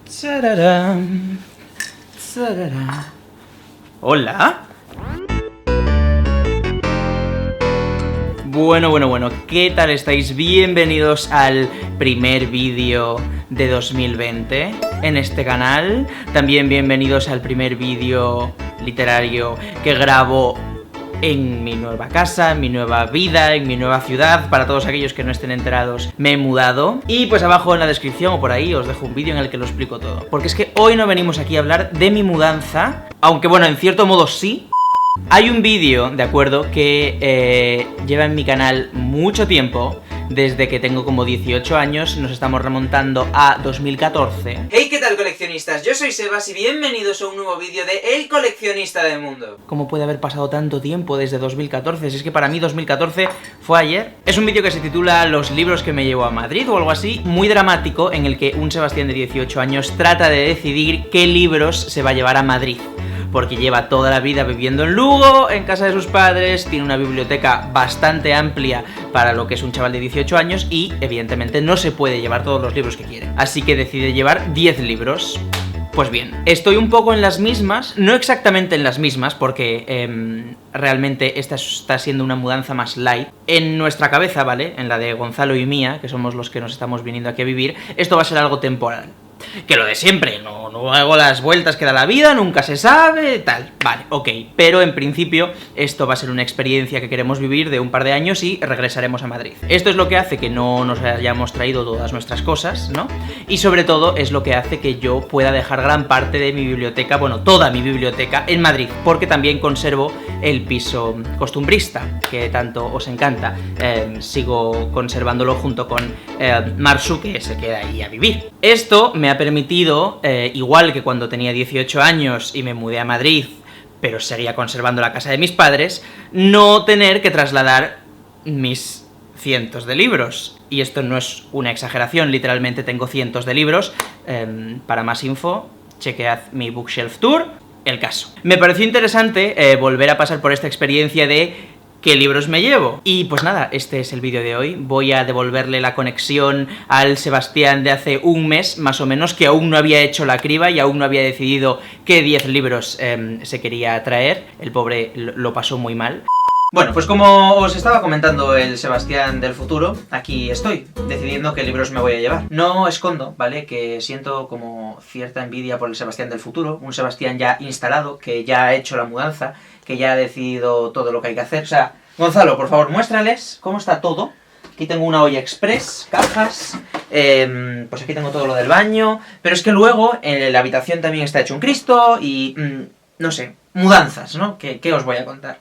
Tararán, tararán. Hola. Bueno, ¿qué tal estáis? Bienvenidos al primer vídeo de 2020 en este canal. También bienvenidos al primer vídeo literario que grabo en mi nueva casa, en mi nueva vida, en mi nueva ciudad. Para todos aquellos que no estén enterados, me he mudado. Y pues abajo en la descripción o por ahí os dejo un vídeo en el que lo explico todo. Porque es que hoy no venimos aquí a hablar de mi mudanza, aunque bueno, en cierto modo sí. Hay un vídeo, de acuerdo, que lleva en mi canal mucho tiempo. Desde que tengo como 18 años, nos estamos remontando a 2014. Hey, ¿qué tal, coleccionistas? Yo soy Sebas y bienvenidos a un nuevo vídeo de El Coleccionista del Mundo. ¿Cómo puede haber pasado tanto tiempo desde 2014? Si es que para mí 2014 fue ayer. Es un vídeo que se titula Los libros que me llevo a Madrid o algo así, muy dramático, en el que un Sebastián de 18 años trata de decidir qué libros se va a llevar a Madrid. Porque lleva toda la vida viviendo en Lugo, en casa de sus padres, tiene una biblioteca bastante amplia para lo que es un chaval de 18 años y, evidentemente, no se puede llevar todos los libros que quiere. Así que decide llevar 10 libros. Pues bien, estoy un poco en las mismas, no exactamente en las mismas, porque realmente esta está siendo una mudanza más light. En nuestra cabeza, ¿vale? En la de Gonzalo y mía, que somos los que nos estamos viniendo aquí a vivir, esto va a ser algo temporal. Que lo de siempre, no hago las vueltas que da la vida, nunca se sabe, tal, vale, ok. Pero en principio esto va a ser una experiencia que queremos vivir de un par de años y regresaremos a Madrid. Esto es lo que hace que no nos hayamos traído todas nuestras cosas, ¿no? Y sobre todo es lo que hace que yo pueda dejar gran parte de mi biblioteca, bueno, toda mi biblioteca en Madrid, porque también conservo el piso costumbrista, que tanto os encanta. Sigo conservándolo junto con Marsu, que se queda ahí a vivir. Esto me ha permitido, igual que cuando tenía 18 años y me mudé a Madrid, pero seguía conservando la casa de mis padres, no tener que trasladar mis cientos de libros. Y esto no es una exageración, literalmente tengo cientos de libros. Para más info, chequead mi Bookshelf Tour. El caso. Me pareció interesante volver a pasar por esta experiencia de ¿qué libros me llevo? Y pues nada, este es el vídeo de hoy. Voy a devolverle la conexión al Sebastián de hace un mes, más o menos, que aún no había hecho la criba y aún no había decidido qué 10 libros se quería traer. El pobre lo pasó muy mal. Bueno, pues como os estaba comentando el Sebastián del futuro, aquí estoy, decidiendo qué libros me voy a llevar. No escondo, ¿vale?, que siento como cierta envidia por el Sebastián del futuro, un Sebastián ya instalado, que ya ha hecho la mudanza, que ya ha decidido todo lo que hay que hacer. O sea, Gonzalo, por favor, muéstrales cómo está todo. Aquí tengo una olla express, cajas, pues aquí tengo todo lo del baño, pero es que luego en la habitación también está hecho un Cristo y... no sé, mudanzas, ¿no? ¿Qué os voy a contar?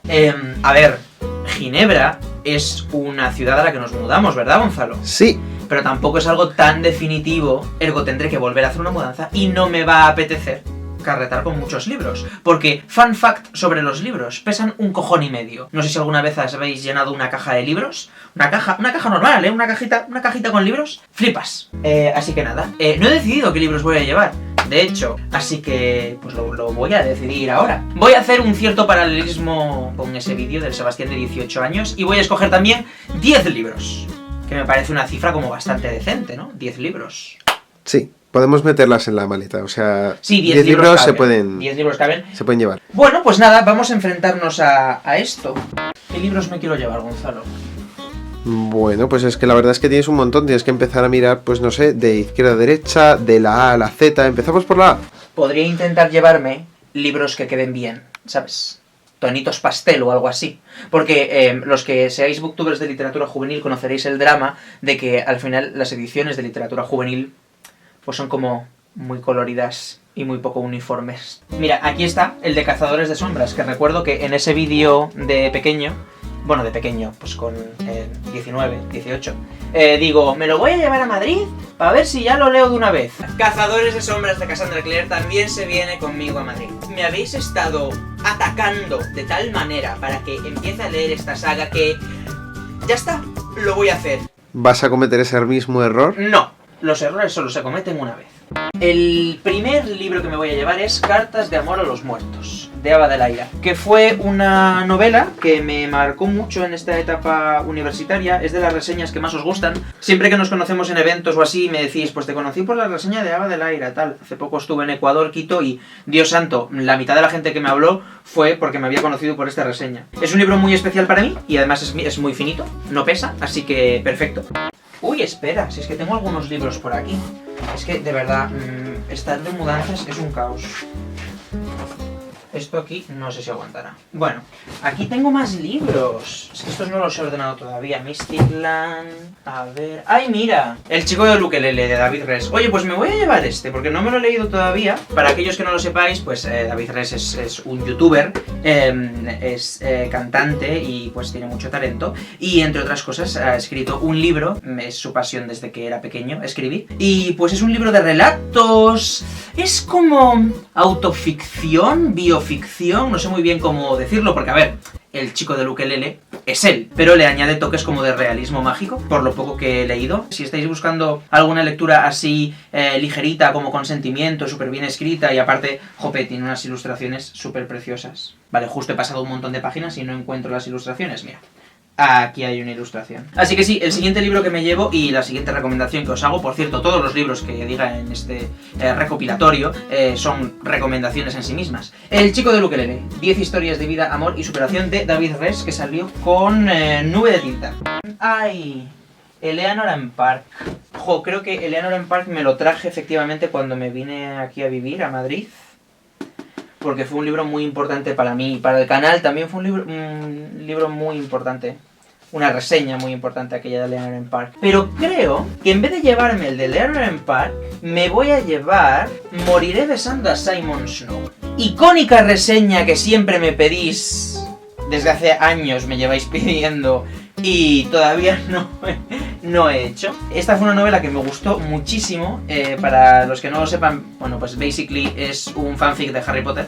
A ver, Ginebra es una ciudad a la que nos mudamos, ¿verdad, Gonzalo? Sí. Pero tampoco es algo tan definitivo, ergo tendré que volver a hacer una mudanza y no me va a apetecer carretar con muchos libros. Porque, fun fact sobre los libros, pesan 1,5 cojones. No sé si alguna vez habéis llenado una caja de libros. Una caja normal, ¿eh? Una cajita con libros. Flipas. Así que nada, no he decidido qué libros voy a llevar. De hecho, así que pues lo voy a decidir ahora. Voy a hacer un cierto paralelismo con ese vídeo del Sebastián de 18 años y voy a escoger también 10 libros. Que me parece una cifra como bastante decente, ¿no? 10 libros. Sí, podemos meterlas en la maleta, o sea... Sí, 10 libros se pueden... 10 libros caben. Se pueden llevar. Bueno, pues nada, vamos a enfrentarnos a esto. ¿Qué libros me quiero llevar, Gonzalo? Bueno, pues es que la verdad es que tienes un montón, tienes que empezar a mirar, pues no sé, de izquierda a derecha, de la A a la Z, empezamos por la A. Podría intentar llevarme libros que queden bien, ¿sabes? Tonitos pastel o algo así. Porque los que seáis booktubers de literatura juvenil conoceréis el drama de que al final las ediciones de literatura juvenil pues son como muy coloridas y muy poco uniformes. Mira, aquí está el de Cazadores de Sombras, que recuerdo que en ese vídeo de pequeño, bueno, de pequeño, pues con 19, 18, digo, me lo voy a llevar a Madrid para ver si ya lo leo de una vez. Cazadores de Sombras de Cassandra Clare también se viene conmigo a Madrid. Me habéis estado atacando de tal manera para que empiece a leer esta saga que... ya está, lo voy a hacer. ¿Vas a cometer ese mismo error? No, los errores solo se cometen una vez. El primer libro que me voy a llevar es Cartas de amor a los muertos. de Ava de Laira, que fue una novela que me marcó mucho en esta etapa universitaria. Es de las reseñas que más os gustan. Siempre que nos conocemos en eventos o así me decís, pues te conocí por la reseña de Ava de Laira, tal. Hace poco estuve en Ecuador, Quito, y Dios santo, la mitad de la gente que me habló fue porque me había conocido por esta reseña. Es un libro muy especial para mí y además es muy finito, no pesa, así que perfecto. Uy, espera, si es que tengo algunos libros por aquí. Es que, de verdad, estar de mudanzas es un caos. Esto aquí no sé si aguantará. Bueno, aquí tengo más libros. Es que estos no los he ordenado todavía. Mysticland... A ver... ¡Ay, mira! El chico del ukelele, de David Res. Oye, pues me voy a llevar este, porque no me lo he leído todavía. Para aquellos que no lo sepáis, pues David Res es un youtuber, es cantante y pues tiene mucho talento. Y entre otras cosas ha escrito un libro, es su pasión desde que era pequeño, escribir. Y pues es un libro de relatos... Es como autoficción, bioficción, no sé muy bien cómo decirlo, porque a ver, el chico del ukelele es él, pero le añade toques como de realismo mágico, por lo poco que he leído. Si estáis buscando alguna lectura así ligerita, como con sentimiento, súper bien escrita, y aparte, jope, tiene unas ilustraciones súper preciosas. Vale, justo he pasado un montón de páginas y no encuentro las ilustraciones, mira. Aquí hay una ilustración. Así que sí, el siguiente libro que me llevo y la siguiente recomendación que os hago, por cierto, todos los libros que diga en este recopilatorio son recomendaciones en sí mismas. El chico del ukelele, 10 historias de vida, amor y superación de David Res, que salió con Nube de tinta. ¡Ay! Eleanor and Park. Jo, creo que Eleanor and Park me lo traje efectivamente cuando me vine aquí a vivir, a Madrid. Porque fue un libro muy importante para mí y para el canal también fue un libro muy importante. Una reseña muy importante aquella de Eleanor and Park. Pero creo que en vez de llevarme el de Eleanor and Park, me voy a llevar Moriré besando a Simon Snow. Icónica reseña que siempre me pedís, desde hace años me lleváis pidiendo y todavía no he hecho. Esta fue una novela que me gustó muchísimo. Para los que no lo sepan, bueno, pues basically es un fanfic de Harry Potter.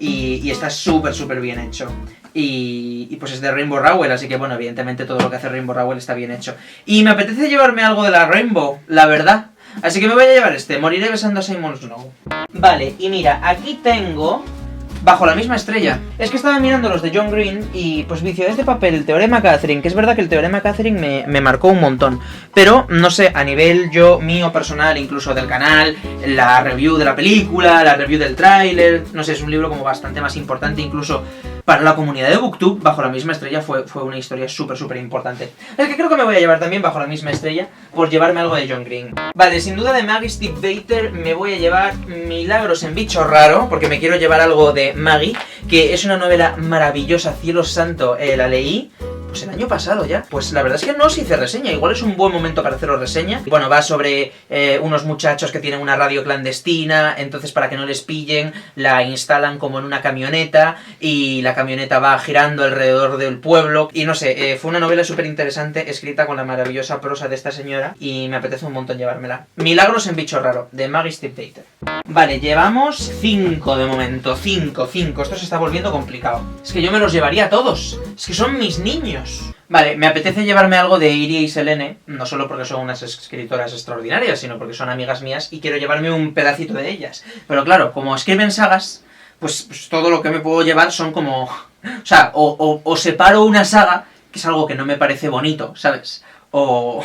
Y está súper bien hecho. Y pues es de Rainbow Rowell, así que bueno, evidentemente todo lo que hace Rainbow Rowell está bien hecho. Y me apetece llevarme algo de la Rainbow, la verdad. Así que me voy a llevar este, Moriré besando a Simon Snow. Vale, y mira, aquí tengo... Bajo la misma estrella. Es que estaba mirando los de John Green y pues vicio de este papel, el Teorema Catherine, que es verdad que el Teorema Catherine me marcó un montón. Pero, no sé, a nivel mío personal, incluso del canal, la review de la película, la review del tráiler, no sé, es un libro como bastante más importante incluso para la comunidad de Booktube. Bajo la misma estrella fue una historia súper importante. Es que creo que me voy a llevar también Bajo la misma estrella por llevarme algo de John Green. Vale, sin duda de Maggie Stiefvater me voy a llevar Milagros en Bicho Raro, porque me quiero llevar algo de Maggie, que es una novela maravillosa, cielo santo, la leí pues el año pasado ya. Pues la verdad es que no os hice reseña, igual es un buen momento para haceros reseña. Bueno, va sobre unos muchachos que tienen una radio clandestina, entonces para que no les pillen, la instalan como en una camioneta, y la camioneta va girando alrededor del pueblo, y no sé, fue una novela súper interesante, escrita con la maravillosa prosa de esta señora, y me apetece un montón llevármela. Milagros en Bicho Raro, de Maggie Stiefvater. Vale, llevamos 5 de momento, 5, esto se está volviendo complicado. Es que yo me los llevaría a todos, es que son mis niños. Vale, me apetece llevarme algo de Iria y Selene, no solo porque son unas escritoras extraordinarias, sino porque son amigas mías y quiero llevarme un pedacito de ellas. Pero claro, como escriben sagas, pues todo lo que me puedo llevar son como... O sea, o separo una saga, que es algo que no me parece bonito, ¿sabes? O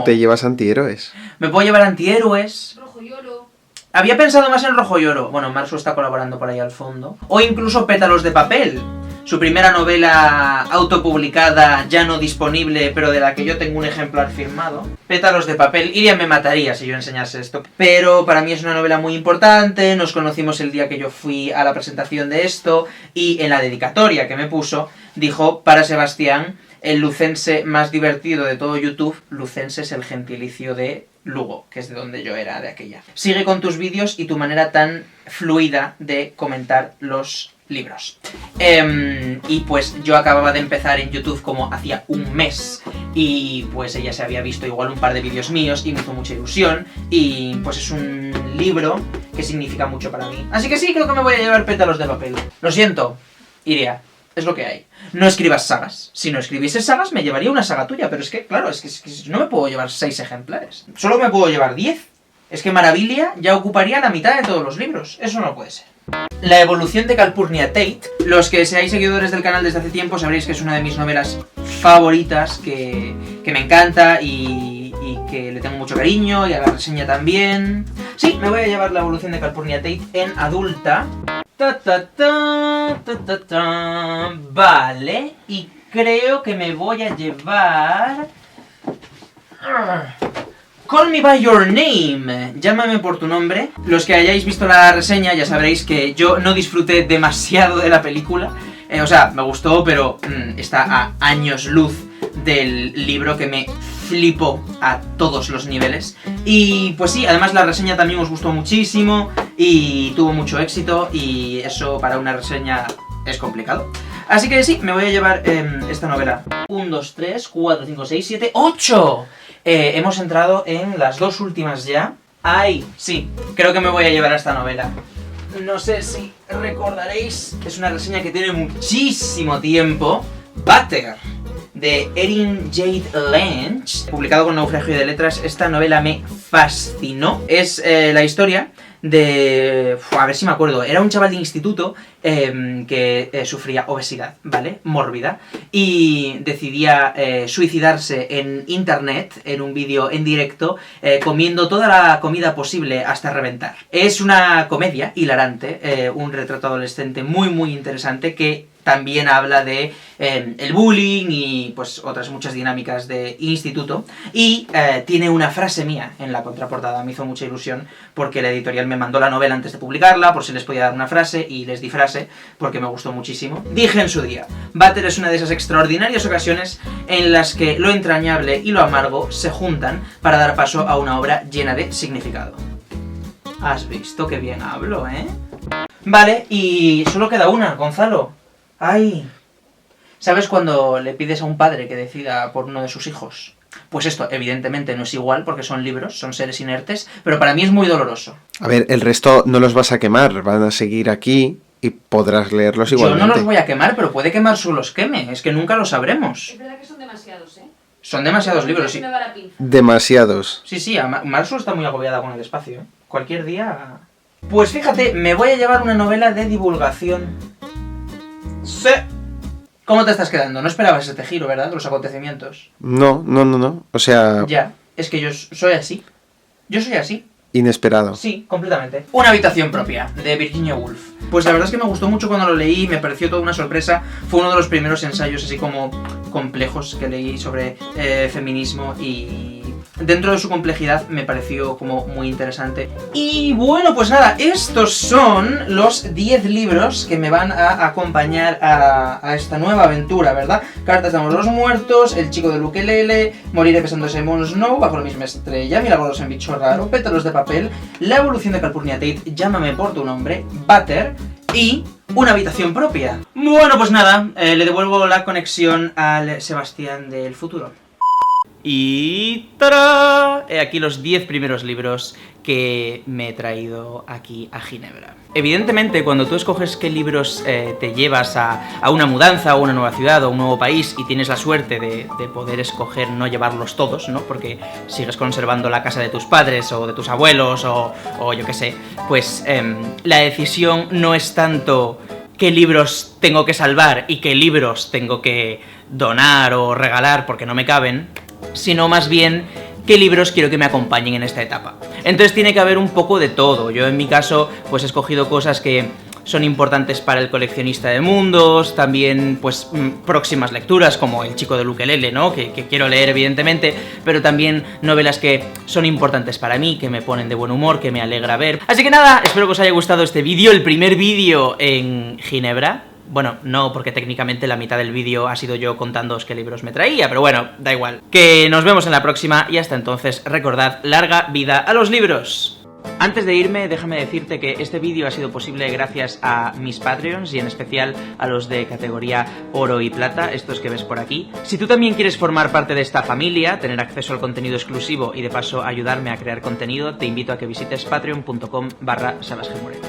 te llevas antihéroes. Me puedo llevar antihéroes. Rojo y oro. Había pensado más en Rojo y Oro. Bueno, Marsu está colaborando por ahí al fondo. O incluso Pétalos de papel. Su primera novela autopublicada, ya no disponible, pero de la que yo tengo un ejemplar firmado. Pétalos de papel. Iria me mataría si yo enseñase esto. Pero para mí es una novela muy importante. Nos conocimos el día que yo fui a la presentación de esto. Y en la dedicatoria que me puso, dijo: para Sebastián, el lucense más divertido de todo YouTube. Lucense es el gentilicio de Lugo, que es de donde yo era, de aquella. Sigue con tus vídeos y tu manera tan fluida de comentar los libros. Y pues yo acababa de empezar en YouTube como hacía un mes, y pues ella se había visto igual un par de vídeos míos y me hizo mucha ilusión, y pues es un libro que significa mucho para mí. Así que sí, creo que me voy a llevar Pétalos de papel. Lo siento, Iria, es lo que hay. No escribas sagas. Si no escribiese sagas me llevaría una saga tuya, pero es que, claro, es que no me puedo llevar 6 ejemplares. Solo me puedo llevar 10. Es que Maravilla ya ocuparía la mitad de todos los libros. Eso no puede ser. La evolución de Calpurnia Tate. Los que seáis seguidores del canal desde hace tiempo sabréis que es una de mis novelas favoritas, que me encanta y que le tengo mucho cariño, y a la reseña también. Sí, me voy a llevar la evolución de Calpurnia Tate en adulta. Vale, y creo que me voy a llevar... Call Me By Your Name, llámame por tu nombre. Los que hayáis visto la reseña ya sabréis que yo no disfruté demasiado de la película. O sea, me gustó, pero está a años luz del libro, que me flipó a todos los niveles. Y pues sí, además la reseña también os gustó muchísimo y tuvo mucho éxito, y eso para una reseña es complicado. Así que sí, me voy a llevar esta novela. 1, 2, 3, 4, 5, 6, 7, 8. Hemos entrado en las dos últimas ya. ¡Ay! Sí, creo que me voy a llevar a esta novela. No sé si recordaréis, es una reseña que tiene muchísimo tiempo. Butter, de Erin Jade Lange, publicado con Naufragio de Letras. Esta novela me fascinó. Es la historia de... a ver si me acuerdo. Era un chaval de instituto que sufría obesidad, ¿vale? Mórbida. Y decidía suicidarse en internet, en un vídeo en directo, comiendo toda la comida posible hasta reventar. Es una comedia hilarante, un retrato adolescente muy muy interesante, que también habla de el bullying y pues otras muchas dinámicas de instituto. Y tiene una frase mía en la contraportada. Me hizo mucha ilusión porque la editorial me mandó la novela antes de publicarla, por si les podía dar una frase, y les di frase porque me gustó muchísimo. Dije en su día: Butter es una de esas extraordinarias ocasiones en las que lo entrañable y lo amargo se juntan para dar paso a una obra llena de significado. ¿Has visto qué bien hablo, eh? Vale, y solo queda una, Gonzalo. ¡Ay! ¿Sabes cuando le pides a un padre que decida por uno de sus hijos? Pues esto, evidentemente, no es igual, porque son libros, son seres inertes, pero para mí es muy doloroso. A ver, el resto no los vas a quemar, van a seguir aquí y podrás leerlos igualmente. Yo no los voy a quemar, pero puede que Marsu los queme, es que nunca lo sabremos. Es verdad que son demasiados, ¿eh? Son demasiados libros, sí. Demasiados. Sí, Marsu está muy agobiada con el espacio, ¿eh? Cualquier día... Pues fíjate, me voy a llevar una novela de divulgación. Sí. ¿Cómo te estás quedando? No esperabas este giro, ¿verdad? De los acontecimientos. No. O sea... Ya, es que yo soy así. Yo soy así. Inesperado. Sí, completamente. Una habitación propia, de Virginia Woolf. Pues la verdad es que me gustó mucho cuando lo leí, me pareció toda una sorpresa. Fue uno de los primeros ensayos así como complejos que leí sobre feminismo, y dentro de su complejidad me pareció como muy interesante. Y bueno, pues nada, estos son los 10 libros que me van a acompañar a esta nueva aventura, ¿verdad? Cartas de amor a los muertos, El chico del ukelele, Moriré besándose Jon Snow, Bajo la misma estrella, Milagros en bicho raro, Pétalos de papel, La evolución de Calpurnia Tate, Llámame por tu nombre, Butter y Una habitación propia. Bueno, pues nada, le devuelvo la conexión al Sebastián del futuro. Y ¡tarán! He aquí los 10 primeros libros que me he traído aquí a Ginebra. Evidentemente, cuando tú escoges qué libros te llevas a una mudanza, o una nueva ciudad, o un nuevo país, y tienes la suerte de poder escoger no llevarlos todos, ¿no? Porque sigues conservando la casa de tus padres, o de tus abuelos, o yo qué sé, pues la decisión no es tanto qué libros tengo que salvar y qué libros tengo que donar o regalar porque no me caben, sino más bien qué libros quiero que me acompañen en esta etapa. Entonces tiene que haber un poco de todo. Yo en mi caso pues he escogido cosas que son importantes para el coleccionista de mundos, también pues próximas lecturas como El chico del ukelele, ¿no? Que quiero leer evidentemente, pero también novelas que son importantes para mí, que me ponen de buen humor, que me alegra ver. Así que nada, espero que os haya gustado este vídeo, el primer vídeo en Ginebra. Bueno, no, porque técnicamente la mitad del vídeo ha sido yo contándoos qué libros me traía, pero bueno, da igual. Que nos vemos en la próxima, y hasta entonces, recordad, larga vida a los libros. Antes de irme, déjame decirte que este vídeo ha sido posible gracias a mis Patreons, y en especial a los de categoría oro y plata, estos que ves por aquí. Si tú también quieres formar parte de esta familia, tener acceso al contenido exclusivo y de paso ayudarme a crear contenido, te invito a que visites patreon.com/SebasGMoreno.